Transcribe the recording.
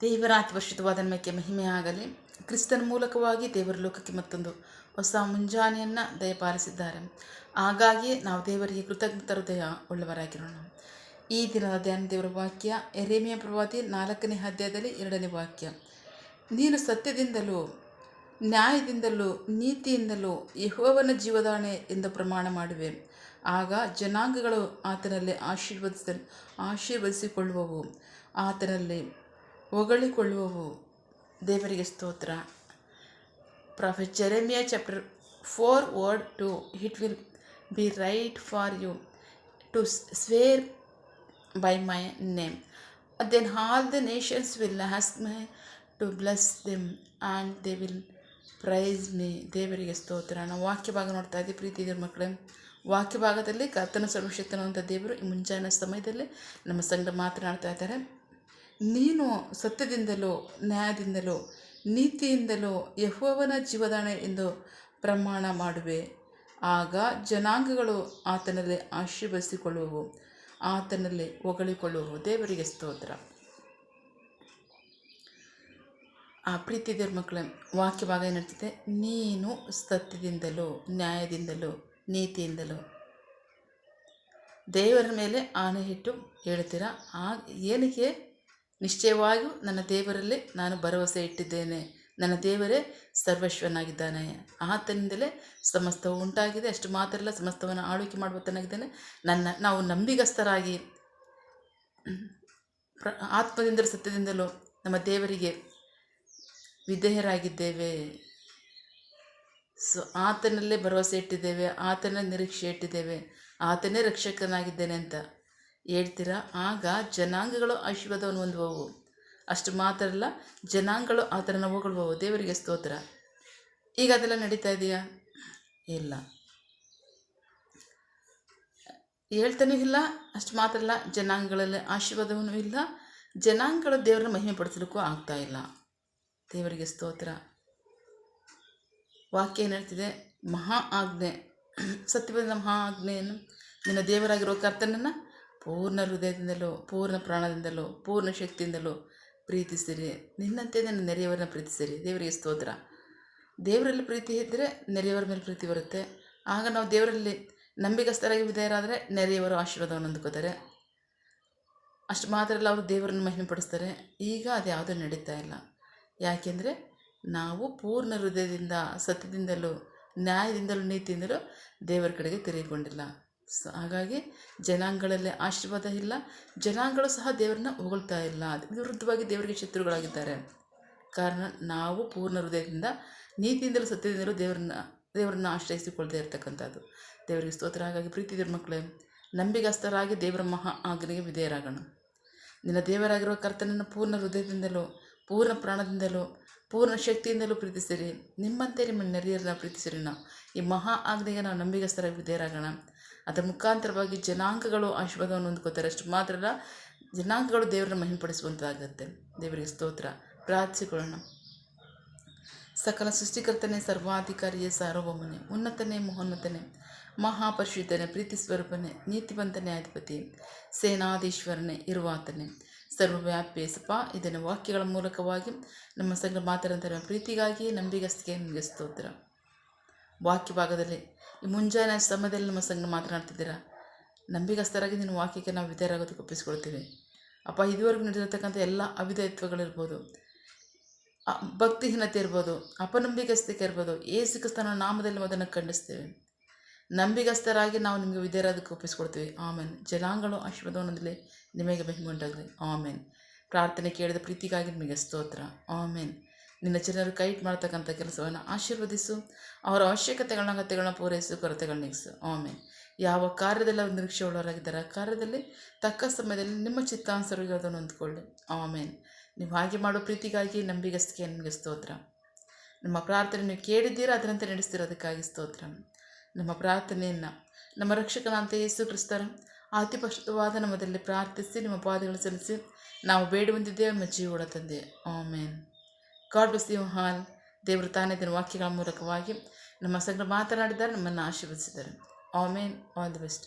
ದೇವರ ಅತಿ ಪರಿಶುದ್ಧವಾದ ನಾಮಕ್ಕೆ ಮಹಿಮೆ ಆಗಲಿ. ಕ್ರಿಸ್ತನ ಮೂಲಕವಾಗಿ ದೇವರ ಲೋಕಕ್ಕೆ ಮತ್ತೊಂದು ಹೊಸ ಮುಂಜಾನೆಯನ್ನು ದಯಪಾಲಿಸಿದ್ದಾರೆ. ಹಾಗಾಗಿ ನಾವು ದೇವರಿಗೆ ಕೃತಜ್ಞತ ಹೃದಯ ಉಳ್ಳವರಾಗಿರೋಣ. ಈ ದಿನದ ಧ್ಯಾನ ದೇವರ ವಾಕ್ಯ ಯೆರೆಮೀಯ ಪ್ರವಾದಿ 4ನೇ ಅಧ್ಯಾಯದಲ್ಲಿ 2ನೇ ವಾಕ್ಯ. ನೀನು ಸತ್ಯದಿಂದಲೂ ನ್ಯಾಯದಿಂದಲೂ ನೀತಿಯಿಂದಲೂ ಯೆಹೋವನ ಜೀವದಾಣೆ ಎಂದು ಪ್ರಮಾಣ ಮಾಡುವೆ. ಆಗ ಜನಾಂಗಗಳು ಆತನಲ್ಲಿ ಆಶೀರ್ವದಿಸಿಕೊಳ್ಳುವವು, ಆತನಲ್ಲಿ ಹೊಗಳಿಕೊಳ್ಳುವವು. ದೇವರಿಗೆ ಸ್ತೋತ್ರ. Prophet Jeremiah chapter 4 word 2. It will be right for you to swear by my name. Then all the nations will ask me to bless them and they will praise me. ದೇವರಿಗೆ ಸ್ತೋತ್ರ. ನಾವು ವಾಕ್ಯ ಭಾಗ ನೋಡ್ತಾ ಇದ್ದೀವಿ. ಪ್ರೀತಿ ದೇವ್ರ ಮಕ್ಕಳೇ, ವಾಕ್ಯ ಭಾಗದಲ್ಲಿ ಕರ್ತನ ಸರ್ವಶಕ್ತನಂತ ದೇವರು ಈ ಮುಂಜಾನೆ ಸಮಯದಲ್ಲಿ ನಮ್ಮ ಸಂಗಡ ಮಾತನಾಡ್ತಾ ಇದ್ದಾರೆ. ನೀನು ಸತ್ಯದಿಂದಲೂ ನ್ಯಾಯದಿಂದಲೂ ನೀತಿಯಿಂದಲೂ ಯೆಹೋವನ ಜೀವದಾಣೆ ಎಂದು ಪ್ರಮಾಣ ಮಾಡುವೆ. ಆಗ ಜನಾಂಗಗಳು ಆತನಲ್ಲಿ ಆಶೀರ್ವದಿಸಿಕೊಳ್ಳುವವು, ಆತನಲ್ಲಿ ಹೊಗಳಿಕೊಳ್ಳುವವು. ದೇವರಿಗೆ ಸ್ತೋತ್ರ. ಆ ಪ್ರೀತಿ ದೇವ್ರ ಮಕ್ಕಳೇ, ವಾಕ್ಯ ಭಾಗ ಏನಿರ್ತದೆ, ನೀನು ಸತ್ಯದಿಂದಲೂ ನ್ಯಾಯದಿಂದಲೂ ನೀತಿಯಿಂದಲೂ. ದೇವರ ಮೇಲೆ ಆಣೆ ಇಟ್ಟು ಹೇಳ್ತೀರಾ, ಏನಕ್ಕೆ? ನಿಶ್ಚಯವಾಗಿಯೂ ನನ್ನ ದೇವರಲ್ಲಿ ನಾನು ಭರವಸೆ ಇಟ್ಟಿದ್ದೇನೆ. ನನ್ನ ದೇವರೇ ಸರ್ವಶ್ವನಾಗಿದ್ದಾನೆ, ಆತನಿಂದಲೇ ಸಮಸ್ತವು ಉಂಟಾಗಿದೆ. ಅಷ್ಟು ಮಾತ್ರ ಅಲ್ಲ, ಸಮಸ್ತವನ್ನು ಆಳ್ವಿಕೆ ಮಾಡುವತನಾಗಿದ್ದಾನೆ. ನಾವು ನಂಬಿಗಸ್ತರಾಗಿ ಆತ್ಮದಿಂದಲೂ ಸತ್ಯದಿಂದಲೂ ನಮ್ಮ ದೇವರಿಗೆ ವಿಧೇಯರಾಗಿದ್ದೇವೆ. ಆತನಲ್ಲೇ ಭರವಸೆ ಇಟ್ಟಿದ್ದೇವೆ, ಆತನ ನಿರೀಕ್ಷೆ ಇಟ್ಟಿದ್ದೇವೆ, ಆತನೇ ರಕ್ಷಕನಾಗಿದ್ದೇನೆ ಅಂತ ಹೇಳ್ತೀರಾ. ಆಗ ಜನಾಂಗಗಳು ಆಶೀರ್ವಾದವನ್ನು ಹೊಂದುವವು. ಅಷ್ಟು ಮಾತ್ರ ಅಲ್ಲ, ಜನಾಂಗಗಳು ಆತನನ್ನು ಹೊಗಳುವವು. ದೇವರಿಗೆ ಸ್ತೋತ್ರ. ಈಗ ಅದೆಲ್ಲ ನಡೀತಾ ಇದೆಯಾ? ಇಲ್ಲ, ಹೇಳ್ತಾನೂ ಇಲ್ಲ. ಅಷ್ಟು ಮಾತ್ರ ಅಲ್ಲ, ಜನಾಂಗಗಳಲ್ಲಿ ಆಶೀರ್ವಾದವೂ ಇಲ್ಲ. ಜನಾಂಗಗಳು ದೇವರನ್ನ ಮಹಿಮೆ ಪಡಿಸಲಿಕ್ಕೂ ಆಗ್ತಾ ಇಲ್ಲ. ದೇವರಿಗೆ ಸ್ತೋತ್ರ. ವಾಕ್ಯ ಏನು ಹೇಳ್ತಿದೆ? ಮಹಾ ಆಜ್ಞೆ, ಸತ್ಯವಾದ ಮಹಾ ಆಜ್ಞೆಯನ್ನು, ನಿನ್ನ ದೇವರಾಗಿರೋ ಕರ್ತನನ್ನು ಪೂರ್ಣ ಹೃದಯದಿಂದಲೂ ಪೂರ್ಣ ಪ್ರಾಣದಿಂದಲೂ ಪೂರ್ಣ ಶಕ್ತಿಯಿಂದಲೂ ಪ್ರೀತಿಸಿರಿ, ನಿನ್ನಂತೆ ನನ್ನ ನೆರೆಯವರನ್ನ ಪ್ರೀತಿಸಿರಿ. ದೇವರಿಗೆ ಸ್ತೋತ್ರ. ದೇವರಲ್ಲಿ ಪ್ರೀತಿ ಇದ್ದರೆ ನೆರೆಯವರ ಮೇಲೆ ಪ್ರೀತಿ ಬರುತ್ತೆ. ಆಗ ನಾವು ದೇವರಲ್ಲಿ ನಂಬಿಗಸ್ತರಾಗಿ ವಿಧೇಯರಾದರೆ ನೆರೆಯವರು ಆಶೀರ್ವಾದವನ್ನು ಹೊಂದ್ಕೋತಾರೆ. ಅಷ್ಟು ಮಾತ್ರ ಅಲ್ಲ, ಅವರು ದೇವರನ್ನು ಮಹಿಮೆ ಪಡಿಸ್ತಾರೆ. ಈಗ ಅದು ಯಾವುದೂ ನಡೀತಾ ಇಲ್ಲ. ಯಾಕೆಂದರೆ ನಾವು ಪೂರ್ಣ ಹೃದಯದಿಂದ ಸತ್ಯದಿಂದಲೂ ನ್ಯಾಯದಿಂದಲೂ ನೀತಿಯಿಂದಲೂ ದೇವರ ಕಡೆಗೆ ತಿರುಗಿಕೊಂಡಿಲ್ಲ. ಹಾಗಾಗಿ ಜನಾಂಗಗಳಲ್ಲಿ ಆಶೀರ್ವಾದ ಇಲ್ಲ. ಜನಾಂಗಗಳು ಸಹ ದೇವರನ್ನ ಹೊಗಳ್ತಾ ಇಲ್ಲ. ವಿರುದ್ಧವಾಗಿ ದೇವರಿಗೆ ಶತ್ರುಗಳಾಗಿದ್ದಾರೆ. ಕಾರಣ ನಾವು ಪೂರ್ಣ ಹೃದಯದಿಂದ ನೀತಿಯಿಂದಲೂ ಸತ್ಯದಿಂದಲೂ ದೇವರನ್ನ ಆಶ್ರಯಿಸಿಕೊಳ್ಳದೆ ಇರತಕ್ಕಂಥದ್ದು. ದೇವರಿಗೆ ಸ್ತೋತ್ರ. ಹಾಗಾಗಿ ಪ್ರೀತಿ ದೇವ್ರ ಮಕ್ಕಳೇ, ನಂಬಿಗಸ್ತರಾಗಿ ದೇವರ ಮಹಾ ಆಜ್ಞೆಗೆ ವಿಧೇಯರಾಗೋಣ. ನಿನ್ನ ದೇವರಾಗಿರುವ ಕರ್ತನನ್ನು ಪೂರ್ಣ ಹೃದಯದಿಂದಲೂ ಪೂರ್ಣ ಪ್ರಾಣದಿಂದಲೂ ಪೂರ್ಣ ಶಕ್ತಿಯಿಂದಲೂ ಪ್ರೀತಿಸಿರಿ, ನಿಮ್ಮಂತೆ ನಿಮ್ಮ ನೆರೆಯರನ್ನ ಪ್ರೀತಿಸಿರಿ. ನಾವು ಈ ಮಹಾ ಆಜ್ಞೆಗೆ ನಾವು ನಂಬಿಗಸ್ತರಾಗಿ ವಿಧೇಯರಾಗೋಣ. ಅದರ ಮುಖಾಂತರವಾಗಿ ಜನಾಂಗಗಳು ಆಶೀರ್ವಾದವನ್ನು ಹೊಂದ್ಕೋತಾರೆ. ಅಷ್ಟು ಮಾತ್ರ ಅಲ್ಲ, ಜನಾಂಗಗಳು ದೇವರನ್ನ ಮಹಿಮೆಪಡಿಸುವಂತಾಗುತ್ತೆ. ದೇವರಿಗೆ ಸ್ತೋತ್ರ. ಪ್ರಾರ್ಥಿಸಿಕೊಳ್ಳೋಣ. ಸಕಲ ಸೃಷ್ಟಿಕರ್ತನೇ, ಸರ್ವಾಧಿಕಾರಿಯೇ, ಸಾರ್ವಭೌಮನೇ, ಉನ್ನತನೇ, ಮಹೋನ್ನತನೇ, ಮಹಾಪರಿಶುದ್ಧನೇ, ಪ್ರೀತಿ ಸ್ವರೂಪನೇ, ನೀತಿವಂತನೇ, ಅಧಿಪತಿ, ಸೇನಾಧೀಶ್ವರನೇ, ಇರುವಾತನೇ, ಸರ್ವವ್ಯಾಪಿ ಸಪ. ಇದನ್ನು ವಾಕ್ಯಗಳ ಮೂಲಕವಾಗಿ ನಮ್ಮ ಸಂಘ ಮಾತಾಡುತ್ತಾರೆ. ಪ್ರೀತಿಗಾಗಿ ನಂಬಿಗಸ್ತಿಗೆ ನಿಮಗೆ ಸ್ತೋತ್ರ. ವಾಕ್ಯ ಭಾಗದಲ್ಲಿ ಈ ಮುಂಜಾನೆ ಸಮಯದಲ್ಲಿ ನಮ್ಮ ಸಂಘ ಮಾತನಾಡ್ತಿದ್ದೀರಾ. ನಂಬಿಗಸ್ತರಾಗಿ ನಿನ್ನ ವಾಕ್ಯಕ್ಕೆ ನಾವು ವಿಧೇಯರಾಗೋದಕ್ಕೆ ಒಪ್ಪಿಸ್ಕೊಳ್ತೀವಿ. ಅಪ್ಪ, ಇದುವರೆಗೂ ನಡೆದಿರ್ತಕ್ಕಂಥ ಎಲ್ಲ ಅವಿಧೇಯತ್ವಗಳಿರ್ಬೋದು, ಭಕ್ತಿಹೀನತೆ ಇರ್ಬೋದು, ಅಪನಂಬಿಗಸ್ತಿಕೆ ಇರ್ಬೋದು, ಯೇಸು ಕ್ರಿಸ್ತನ ನಾಮದಲ್ಲಿ ಅದನ್ನು ಖಂಡಿಸ್ತೇವೆ. ನಂಬಿಗಸ್ತರಾಗಿ ನಾವು ನಿಮಗೆ ವಿಧೇಯರಾದಕ್ಕೆ ಒಪ್ಪಿಸ್ಕೊಡ್ತೀವಿ. ಆಮೇನ್. ಜನಾಂಗಗಳು ಆಶೀರ್ವಾದವನ್ನೊಂದಲೇ ನಿಮಗೆ ಮಹಿಮೆ ಉಂಟಾಗಲಿ. ಆಮೇನ್. ಪ್ರಾರ್ಥನೆ ಕೇಳಿದ ಪ್ರೀತಿಗಾಗಿ ನಿಮಗೆ ಸ್ತೋತ್ರ. ಆಮೇನ್. ನಿನ್ನ ಜನರು ಕೈಟ್ ಮಾಡ್ತಕ್ಕಂಥ ಕೆಲಸವನ್ನು ಆಶೀರ್ವದಿಸು, ಅವರ ಅಗತ್ಯಗಳನ್ನ ಪೂರೈಸು, ಕೊರತೆಗಳನ್ನ ನೀಗಿಸು. ಆಮೇನ್. ಯಾವ ಕಾರ್ಯದಲ್ಲಿ ಅವರು ನಿರೀಕ್ಷೆ ಉಳ್ಳವರಾಗಿದ್ದಾರೆ, ಆ ಕಾರ್ಯದಲ್ಲಿ ತಕ್ಕ ಸಮಯದಲ್ಲಿ ನಿಮ್ಮ ಚಿತ್ತಾನುಸಾರವಾಗಿ ಅದನ್ನು ಹೊಂದ್ಕೊಳ್ಳಿ. ಆಮೇನ್. ನೀವು ಹಾಗೆ ಮಾಡೋ ಪ್ರೀತಿಗಾಗಿ ನಂಬಿಗಸ್ತಿಗೆ ನಿಮಗೆ ಸ್ತೋತ್ರ. ನಮ್ಮ ಪ್ರಾರ್ಥನೆ ನೀವು ಕೇಳಿದ್ದೀರಾ, ಅದರಂತೆ ನಡೆಸ್ತಿರೋದಕ್ಕಾಗಿ ಸ್ತೋತ್ರ. ನಮ್ಮ ಪ್ರಾರ್ಥನೆಯನ್ನು ನಮ್ಮ ರಕ್ಷಕನಾಂತ ಯೇಸು ಕ್ರಿಸ್ತರ ಅತಿ ಪರಿಶುದ್ಧವಾದ ನಾಮದಲ್ಲಿ ಪ್ರಾರ್ಥಿಸಿ ನಿಮ್ಮ ಪಾದಗಳು ಸಲ್ಲಿಸಿ ನಾವು ಬೇಡುವಂತಿದ್ದೇವೆ. ನಮ್ಮ ಜೀವಗಳ ತಂದೆ. Amen. God bless you all. ದೇವರು ತಾನೇ ದಿನ ವಾಕ್ಯಗಳ ಮೂಲಕವಾಗಿ ನಮ್ಮ ಸಂಗಡ ಮಾತನಾಡಿದ್ದಾರೆ, ನಮ್ಮನ್ನು ಆಶೀರ್ವದಿಸಿದ್ದಾರೆ. ಆಮೇನ್. All the best.